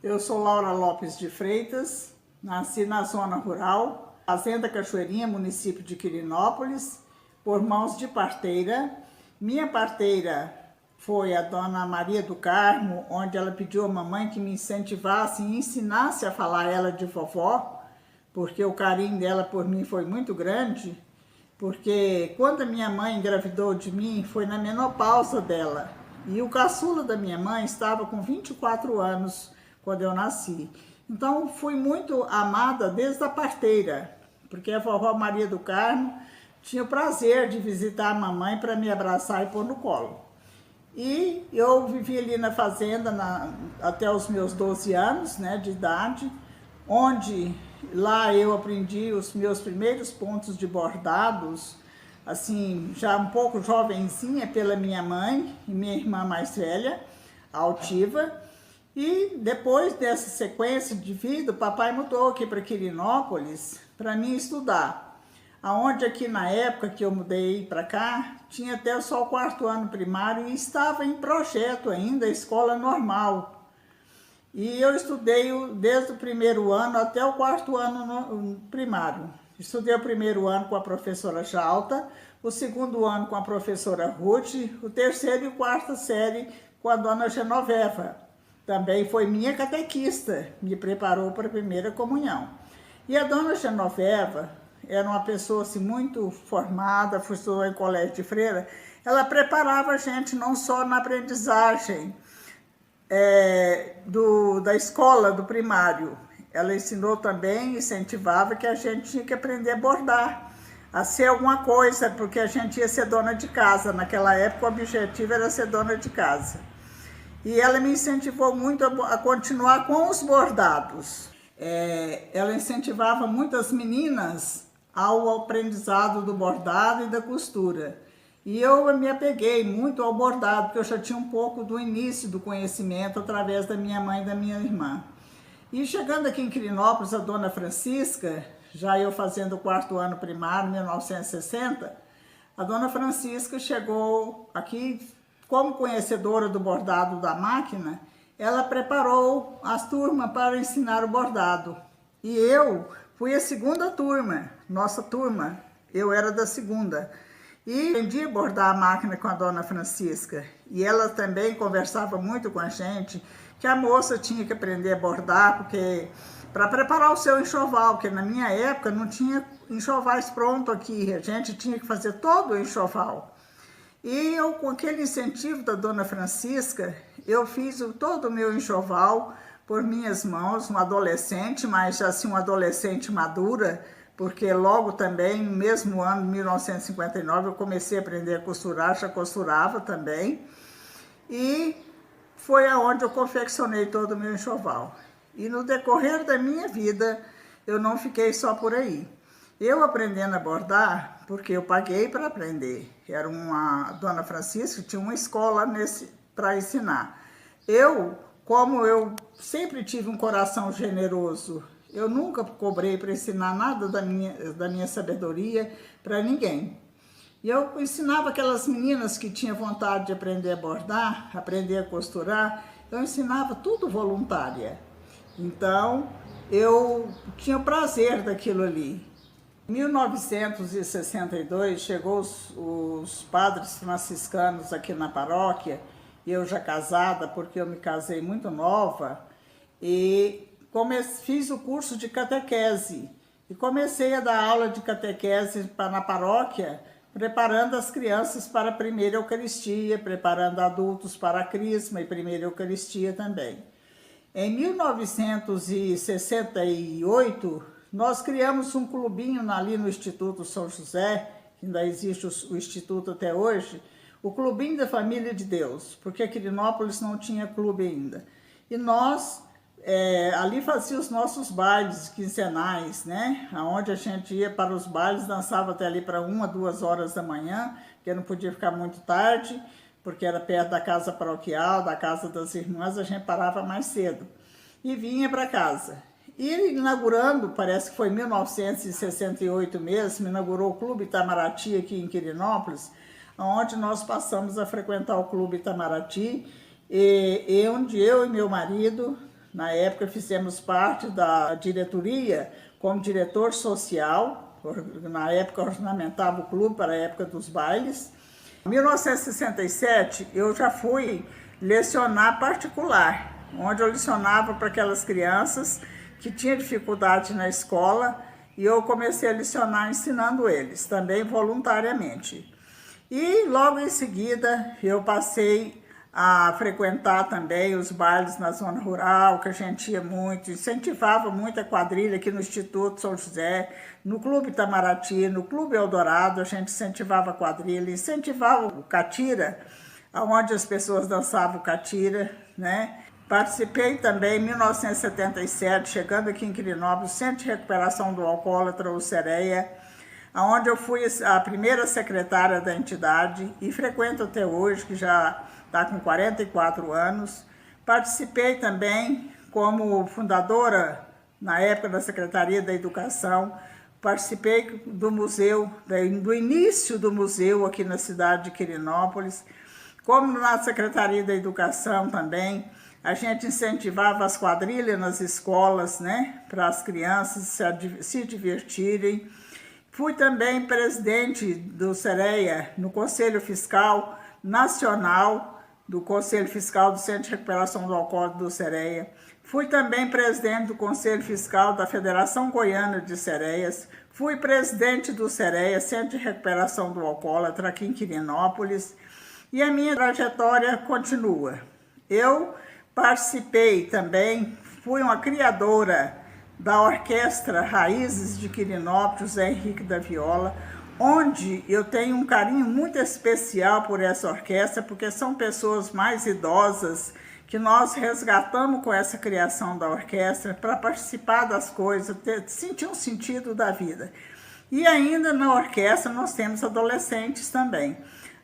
Eu sou Laura Lopes de Freitas, nasci na zona rural, Fazenda Cachoeirinha, município de Quirinópolis, por mãos de parteira. Minha parteira foi a dona Maria do Carmo, onde ela pediu à mamãe que me incentivasse e ensinasse a falar ela de vovó, porque o carinho dela por mim foi muito grande, porque quando a minha mãe engravidou de mim, foi na menopausa dela, e o caçula da minha mãe estava com 24 anos quando eu nasci. Então, fui muito amada desde a parteira, porque a vovó Maria do Carmo tinha o prazer de visitar a mamãe para me abraçar e pôr no colo. E eu vivi ali na fazenda até os meus 12 anos, né, de idade, onde lá eu aprendi os meus primeiros pontos de bordados, assim, já um pouco jovenzinha, pela minha mãe e minha irmã mais velha, a Altiva. E depois dessa sequência de vida, o papai mudou aqui para Quirinópolis para mim estudar. Aonde aqui na época que eu mudei para cá, tinha até só o 4º ano primário e estava em projeto ainda, a escola normal. E eu estudei desde o 1º ano até o 4º ano primário. Estudei o 1º ano com a professora Jalta, o 2º ano com a professora Ruth, o 3º e o 4ª série com a dona Genoveva. Também foi minha catequista, me preparou para a primeira comunhão. E a dona Genoveva era uma pessoa assim, muito formada, estudou em colégio de freira. Ela preparava a gente não só na aprendizagem da escola, do primário. Ela ensinou também, incentivava que a gente tinha que aprender a bordar, a ser alguma coisa, porque a gente ia ser dona de casa. Naquela época o objetivo era ser dona de casa. E ela me incentivou muito a continuar com os bordados. Ela incentivava muitas meninas ao aprendizado do bordado e da costura. E eu me apeguei muito ao bordado, porque eu já tinha um pouco do início do conhecimento através da minha mãe e da minha irmã. E chegando aqui em Quirinópolis, a dona Francisca, já eu fazendo o 4º ano primário, em 1960, a dona Francisca chegou aqui como conhecedora do bordado da máquina. Ela preparou as turmas para ensinar o bordado. E eu fui a 2ª turma, nossa turma, eu era da 2ª. E aprendi a bordar a máquina com a dona Francisca. E ela também conversava muito com a gente, que a moça tinha que aprender a bordar, porque para preparar o seu enxoval, porque na minha época não tinha enxovais pronto aqui, a gente tinha que fazer todo o enxoval. E eu, com aquele incentivo da dona Francisca, eu fiz todo o meu enxoval por minhas mãos, um adolescente, mas assim, uma adolescente madura, porque logo também, no mesmo ano, 1959, eu comecei a aprender a costurar, já costurava também. E foi aonde eu confeccionei todo o meu enxoval. E no decorrer da minha vida, eu não fiquei só por aí. Eu aprendendo a bordar, porque eu paguei para aprender. Era uma dona Francisca, tinha uma escola para ensinar. Como eu sempre tive um coração generoso, eu nunca cobrei para ensinar nada da minha sabedoria para ninguém. E eu ensinava aquelas meninas que tinham vontade de aprender a bordar, aprender a costurar, eu ensinava tudo voluntária. Então, eu tinha prazer daquilo ali. Em 1962, chegou os padres franciscanos aqui na paróquia, e eu já casada, porque eu me casei muito nova, e fiz o curso de catequese. E comecei a dar aula de catequese na paróquia, preparando as crianças para a primeira Eucaristia, preparando adultos para a Crisma e primeira Eucaristia também. Em 1968, nós criamos um clubinho ali no Instituto São José, que ainda existe o Instituto até hoje, o Clubinho da Família de Deus, porque Quirinópolis não tinha clube ainda. E nós ali fazíamos os nossos bailes quinzenais, né? Onde a gente ia para os bailes, dançava até ali para 1 a 2 horas da manhã, porque não podia ficar muito tarde, porque era perto da casa paroquial, da casa das irmãs, a gente parava mais cedo. E vinha para casa. E inaugurando, parece que foi em 1968 mesmo, inaugurou o Clube Itamaraty aqui em Quirinópolis, onde nós passamos a frequentar o Clube Itamaraty, e onde eu e meu marido, Na época fizemos parte da diretoria como diretor social, na época ornamentava o clube para a época dos bailes. Em 1967 eu já fui lecionar particular, onde eu lecionava para aquelas crianças que tinham dificuldade na escola e eu comecei a lecionar ensinando eles, também voluntariamente. E logo em seguida eu passei a frequentar também os bailes na zona rural, que a gente ia muito, incentivava muito a quadrilha aqui no Instituto São José, no Clube Itamaraty, no Clube Eldorado, a gente incentivava a quadrilha, incentivava o catira, onde as pessoas dançavam o catira, né? Participei também em 1977, chegando aqui em Quirinópolis, Centro de Recuperação do Alcoólatra, o CEREA, onde eu fui a primeira secretária da entidade e frequento até hoje, que já está com 44 anos. Participei também como fundadora, na época da Secretaria da Educação, participei do museu, do início do museu aqui na cidade de Quirinópolis, como na Secretaria da Educação também. A gente incentivava as quadrilhas nas escolas, né, para as crianças se divertirem. Fui também presidente do CEREA, no Conselho Fiscal Nacional, do Conselho Fiscal do Centro de Recuperação do Alcoólatra do CEREA. Fui também presidente do Conselho Fiscal da Federação Goiana de CEREAs. Fui presidente do CEREA, Centro de Recuperação do Alcoólatra, aqui em Quirinópolis. E a minha trajetória continua. Eu participei também, fui uma criadora da Orquestra Raízes de Quirinópolis, José Henrique da Viola, onde eu tenho um carinho muito especial por essa orquestra, porque são pessoas mais idosas que nós resgatamos com essa criação da orquestra para participar das coisas, sentir um sentido da vida. E ainda na orquestra nós temos adolescentes também.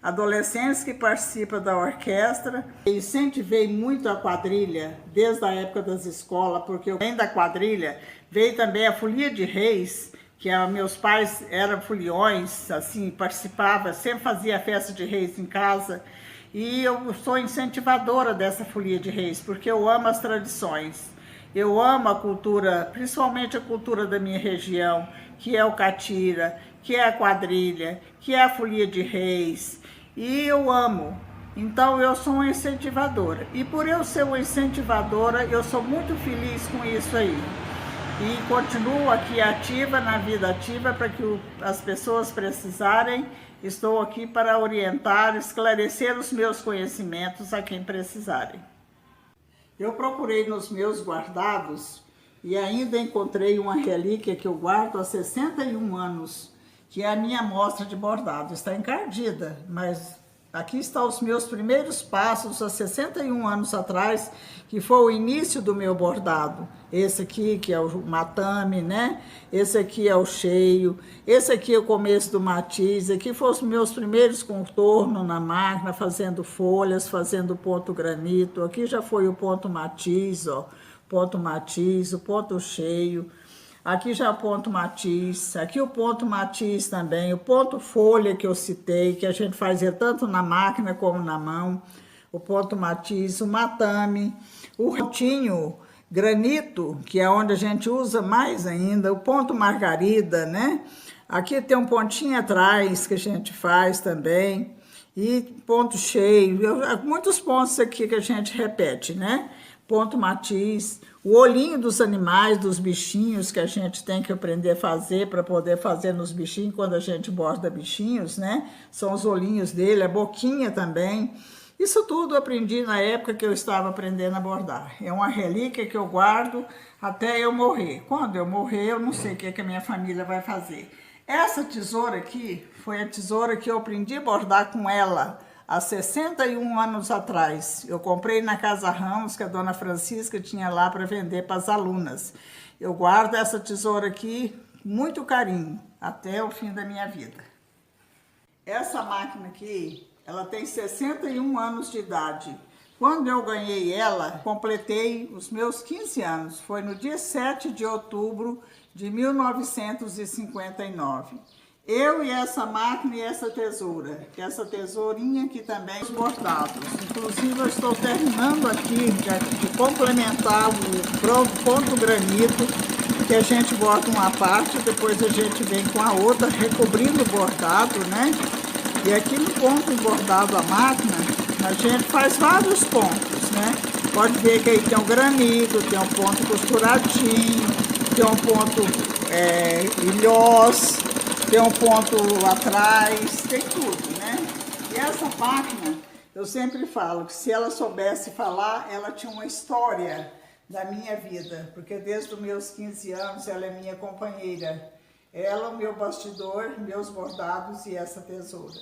Adolescentes que participam da orquestra. Eu incentivei muito a quadrilha desde a época das escolas, porque além da quadrilha veio também a Folia de Reis, que meus pais eram foliões, assim, participavam, sempre fazia festa de reis em casa. E eu sou incentivadora dessa Folia de Reis, porque eu amo as tradições. Eu amo a cultura, principalmente a cultura da minha região, que é o catira, que é a quadrilha, que é a Folia de Reis. E eu amo. Então eu sou uma incentivadora. E por eu ser uma incentivadora, eu sou muito feliz com isso aí. E continuo aqui ativa, na vida ativa, para que as pessoas precisarem. Estou aqui para orientar, esclarecer os meus conhecimentos a quem precisarem. Eu procurei nos meus guardados e ainda encontrei uma relíquia que eu guardo há 61 anos, que é a minha amostra de bordado. Está encardida, mas aqui estão os meus primeiros passos há 61 anos atrás, que foi o início do meu bordado. Esse aqui que é o matame, né? Esse aqui é o cheio, esse aqui é o começo do matiz, aqui foram os meus primeiros contornos na máquina, fazendo folhas, fazendo ponto granito. Aqui já foi o ponto matiz, ó, ponto matiz, o ponto cheio. Aqui já o ponto matiz, aqui o ponto matiz também, o ponto folha que eu citei, que a gente fazia tanto na máquina como na mão, o ponto matiz, o matame, o pontinho granito, que é onde a gente usa mais ainda, o ponto margarida, né? Aqui tem um pontinho atrás que a gente faz também, e ponto cheio, muitos pontos aqui que a gente repete, né? Ponto matiz, o olhinho dos animais, dos bichinhos que a gente tem que aprender a fazer para poder fazer nos bichinhos quando a gente borda bichinhos, né? São os olhinhos dele, a boquinha também. Isso tudo eu aprendi na época que eu estava aprendendo a bordar. É uma relíquia que eu guardo até eu morrer. Quando eu morrer, eu não sei o que a minha família vai fazer. Essa tesoura aqui foi a tesoura que eu aprendi a bordar com ela há 61 anos atrás. Eu comprei na Casa Ramos, que a dona Francisca tinha lá para vender para as alunas. Eu guardo essa tesoura aqui com muito carinho, até o fim da minha vida. Essa máquina aqui, ela tem 61 anos de idade. Quando eu ganhei ela, completei os meus 15 anos. Foi no dia 7 de outubro de 1959. Eu e essa máquina e essa tesoura, que essa tesourinha aqui também, os bordados. Inclusive eu estou terminando aqui de complementar o ponto granito, que a gente borda uma parte, depois a gente vem com a outra recobrindo o bordado, né? E aqui no ponto bordado à máquina, a gente faz vários pontos, né? Pode ver que aí tem um granito, tem um ponto costuradinho, tem um ponto ilhós, tem um ponto atrás, tem tudo, né? E essa máquina, eu sempre falo que se ela soubesse falar, ela tinha uma história da minha vida, porque desde os meus 15 anos ela é minha companheira. Ela, o meu bastidor, meus bordados e essa tesoura.